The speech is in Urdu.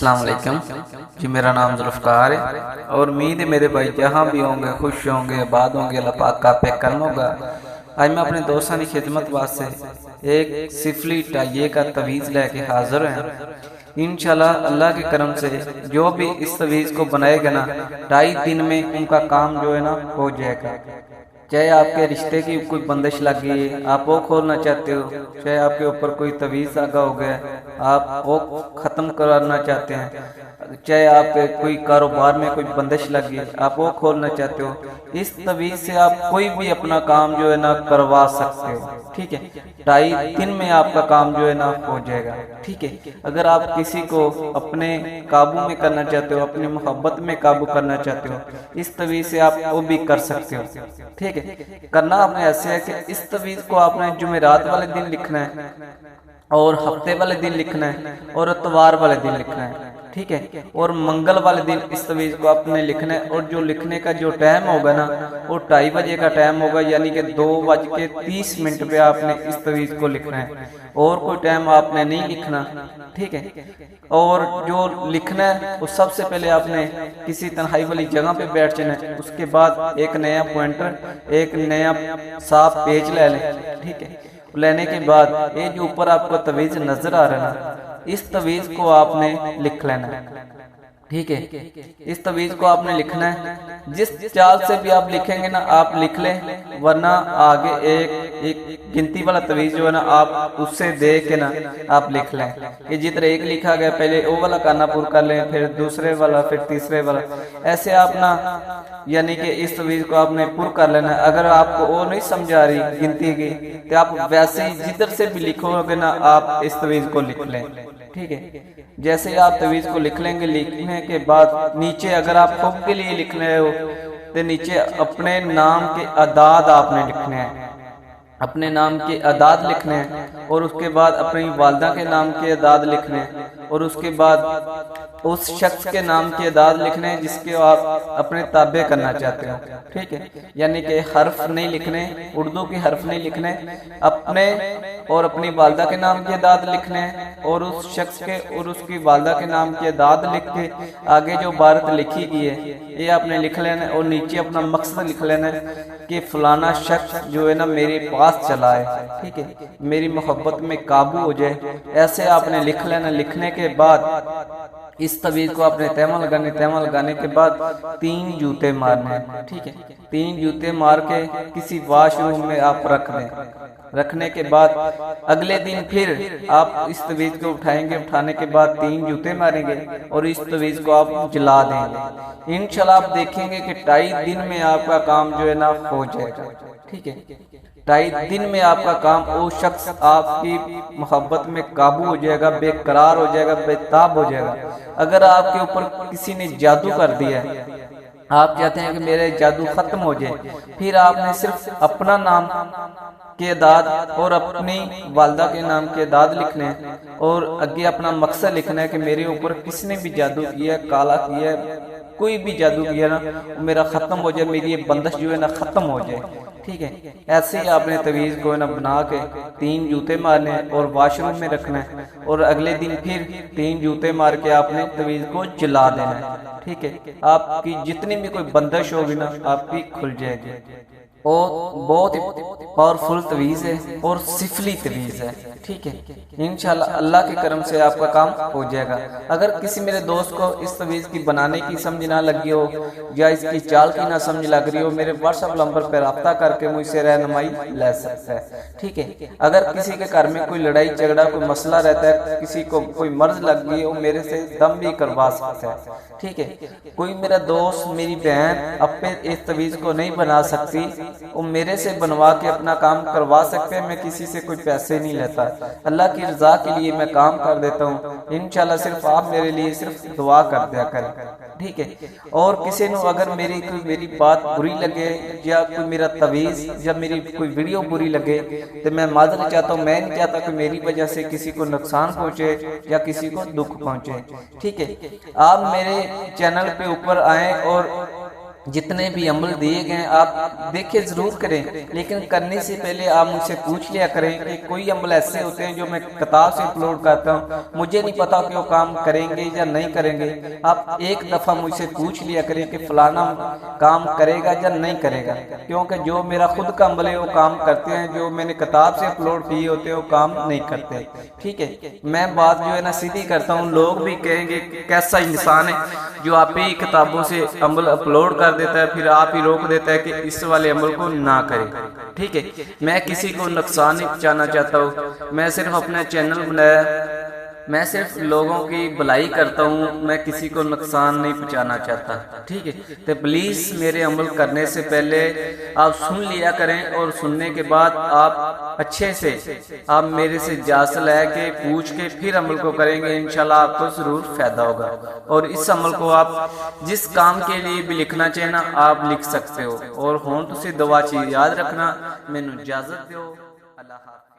السلام علیکم جی، میرا نام ذوالفقار ہے اور امید ہے میرے بھائی جہاں بھی ہوں گے خوش ہوں گے، آباد ہوں گے، اللہ پاک کا پہ کرم ہوگا۔ آج میں اپنے دوستان کی خدمت واسطے ایک سفلی ٹائیے کا تویز لے کے حاضر ہیں۔ انشاءاللہ اللہ کے کرم سے جو بھی اس تویز کو بنائے گا نا، 2.5 دن میں ان کا کام جو ہے نا ہو جائے گا۔ چاہے آپ کے رشتے کی کوئی بندش لگ گئی ہے، آپ وہ کھولنا چاہتے ہو، چاہے آپ کے اوپر کوئی تویز لگا ہو گیا آپ وہ ختم کرنا چاہتے ہیں، چاہے آپ کے کوئی کاروبار میں کوئی بندش لگ گئی آپ وہ کھولنا چاہتے ہو، اس تویز سے آپ کوئی بھی اپنا کام جو ہے نا کروا سکتے ہو۔ ٹھیک ہے، 2.5 دن میں آپ کا کام جو ہے نا ہو جائے گا۔ ٹھیک ہے، اگر آپ کسی کو اپنے قابو میں کرنا چاہتے ہو، اپنی محبت میں قابو کرنا چاہتے ہو، اس تویز سے آپ وہ بھی کر سکتے ہو۔ ٹھیک ہے، کرنا آپ نے ایسے ہے کہ اس تویز کو آپ نے جمعرات والے دن لکھنا ہے اور ہفتے والے دن لکھنا ہے اور اتوار والے دن لکھنا ہے۔ ٹھیک ہے، اور منگل والے دن اس تویز کو آپ نے لکھنا ہے، اور جو لکھنے کا جو ٹائم ہوگا نا وہ 2:30 بجے کا ٹائم ہوگا، یعنی کہ 2:30 پہ آپ نے اس تویز کو لکھنا ہے، اور کوئی ٹائم آپ نے نہیں لکھنا۔ ٹھیک ہے، اور جو لکھنا ہے وہ سب سے پہلے آپ نے کسی تنہائی والی جگہ پہ بیٹھ جانا ہے، اس کے بعد ایک نیا پوائنٹر، ایک نیا صاف پیج لے لیں۔ ٹھیک ہے، لینے کے بعد یہ جو اوپر آپ کو تویز نظر آ رہا ہے اس تویز کو آپ نے لکھ لینا ہے۔ ٹھیک ہے، اس تویز کو آپ نے لکھنا ہے، جس چال سے بھی آپ لکھیں گے نا آپ لکھ لیں، ورنہ آگے ایک گنتی والا تویز جو ہے نا آپ اس سے دیکھ کے نا آپ لکھ لیں کہ جتنا ایک لکھا گیا پہلے وہ والا کانا پور کر لیں، پھر دوسرے والا، پھر تیسرے والا، ایسے آپ نا یعنی کہ اس تویز کو آپ نے پر کر لینا ہے۔ اگر آپ کو وہ نہیں سمجھ آ رہی گنتی کی تو آپ ویسے ہی جدھر سے بھی لکھو گے نا آپ اس تویز کو لکھ لیں۔ ٹھیک ہے، جیسے ہی آپ تویز کو لکھ لیں گے، لکھنے کے بعد نیچے اگر آپ خود کے لیے لکھ رہے ہو تو نیچے اپنے نام کے اعداد آپ نے لکھنے ہیں، اپنے نام کے اعداد لکھنے ہیں، اور اس کے بعد اپنی والدہ کے نام کے اعداد لکھنے ہیں، اور اس کے بعد اس شخص کے نام کے اعداد لکھنے ہیں جس کے آپ اپنے تابع کرنا چاہتے ہو۔ ٹھیک ہے، یعنی کہ حرف نہیں لکھنے، اردو کے حرف نہیں لکھنے، اپنے اور اپنی والدہ کے نام کے اعداد لکھنے ہیں، اور اس شخص کے اور اس کی والدہ کے نام کے اعداد لکھ کے آگے جو عبارت لکھی گئی ہے یہ آپ نے لکھ لینا ہے، اور نیچے اپنا مقصد لکھ لینا ہے کہ فلانا شخص جو ہے نا میرے پاس چلا ہے، ٹھیک ہے، میری محبت میں قابو ہو جائے، ایسے آپ نے لکھ لینا۔ لکھنے کے بعد اس تویز کو آپ نے تیمہ لگانے کے بعد 3 جوتے مارنے ہیں۔ ٹھیک ہے، 3 جوتے مار کے کسی واش روم میں آپ رکھ دیں۔ رکھنے کے بعد اگلے دن پھر آپ اس تویز کو اٹھائیں گے، اٹھانے کے بعد 3 جوتے ماریں گے اور اس تویز کو آپ جلا دیں گے۔ انشاءاللہ آپ دیکھیں گے کہ 2.5 دن میں آپ کا کام جو ہے نا ہو جائے گا۔ ٹھیک ہے، 2.5 دن میں آپ کا کام، وہ شخص آپ کی محبت میں قابو ہو جائے گا، بے قرار ہو جائے گا، بے تاب ہو جائے گا۔ اگر آپ کے اوپر کسی نے جادو کر دیا ہے، آپ چاہتے ہیں کہ میرے جادو ختم ہو جائے، پھر آپ نے صرف اپنا نام کے اعداد اور اپنی والدہ کے نام کے اعداد لکھنے ہیں، اور آگے اپنا مقصد لکھنا ہے کہ میرے اوپر کس نے بھی جادو کیا ہے، کالا کیا ہے، کوئی بھی جادو کیا نا میرا ختم ہو جائے، میری یہ بندش جو ہے نا ختم ہو جائے۔ ٹھیک ہے، ایسے ہی آپ نے تویز کو نا بنا کے 3 جوتے مارنے ہیں اور واش روم میں رکھنا ہے، اور اگلے دن پھر 3 جوتے مار کے آپ نے تویز کو جلا دینا ہے۔ ٹھیک ہے، آپ کی جتنی بھی کوئی بندش ہوگی نا آپ کی کھل جائے گی۔ اور بہت پاورفل تویز ہے اور سفلی تویز ہے۔ ٹھیک ہے، انشاءاللہ اللہ کے کرم سے آپ کا کام ہو جائے گا۔ اگر کسی میرے دوست کو اس تویز کی بنانے کی سمجھ نہ لگی ہو یا اس کی چال کی نہ سمجھ لگ رہی ہو، میرے واٹس ایپ نمبر پر رابطہ کر کے مجھ سے رہنمائی لے سکتا ہے۔ ٹھیک ہے، اگر کسی کے گھر میں کوئی لڑائی جھگڑا کوئی مسئلہ رہتا ہے، کسی کو کوئی مرض لگ گئی ہے، وہ میرے سے دم بھی کروا سکتا ہے۔ ٹھیک ہے، کوئی میرا دوست میری بہن اپنے اس تویز کو نہیں بنا سکتی، وہ میرے سے بنوا کے اپنا کام کروا سکتے ہیں، میں کسی سے کوئی پیسے نہیں لیتا، اللہ کی رضا کے لیے میں کام کر دیتا ہوں۔ انشاءاللہ صرف آپ میرے لیے صرف دعا کر دیا کریں۔ ٹھیک ہے، اور کسی نو اگر میری بات بری لگے یا کوئی میرا تویز یا میری کوئی ویڈیو بری لگے تو میں معذرت چاہتا ہوں، میں نہیں چاہتا کہ میری وجہ سے کسی کو نقصان پہنچے یا کسی کو دکھ پہنچے۔ ٹھیک ہے، آپ میرے چینل پہ اوپر آئیں اور جتنے بھی عمل دیے گئے آپ دیکھیں ضرور کریں، لیکن کرنے سے پہلے آپ مجھ سے پوچھ لیا کریں کہ کوئی عمل ایسے ہوتے ہیں جو میں کتاب سے اپلوڈ کرتا ہوں، مجھے نہیں پتا کہ وہ کام کریں گے یا نہیں کریں گے۔ آپ ایک دفعہ مجھ سے پوچھ لیا کریں کہ فلانا کام کرے گا یا نہیں کرے گا، کیونکہ جو میرا خود کا عمل ہے وہ کام کرتے ہیں، جو میں نے کتاب سے اپلوڈ کیے ہوتے ہیں وہ کام نہیں کرتے، ٹھیک ہے۔ میں بات جو ہے نا سیدھی کرتا ہوں، لوگ بھی کہیں گے کیسا انسان ہے جو آپ ہی کتابوں سے عمل اپلوڈ کر دیتا ہے، پھر آپ ہی روک دیتا ہے کہ اس والے عمل کو نہ کرے، ٹھیک ہے۔ میں کسی کو نقصان نہیں پہنچانا چاہتا ہوں، میں صرف اپنا چینل بنایا، میں صرف لوگوں کی بھلائی کرتا ہوں، میں کسی کو نقصان نہیں پہنچانا چاہتا، ٹھیک ہے۔ تو پلیز میرے عمل کرنے سے پہلے آپ سن لیا کریں، اور سننے کے بعد آپ اچھے سے آپ میرے سے اجازت لے کے پوچھ کے پھر عمل کو کریں گے، انشاءاللہ آپ کو ضرور فائدہ ہوگا۔ اور اس عمل کو آپ جس کام کے لیے بھی لکھنا چاہیں نا آپ لکھ سکتے ہو، اور ہون تو سے دعا چیز یاد رکھنا، میں نے اجازت دیو، اللہ حافظ۔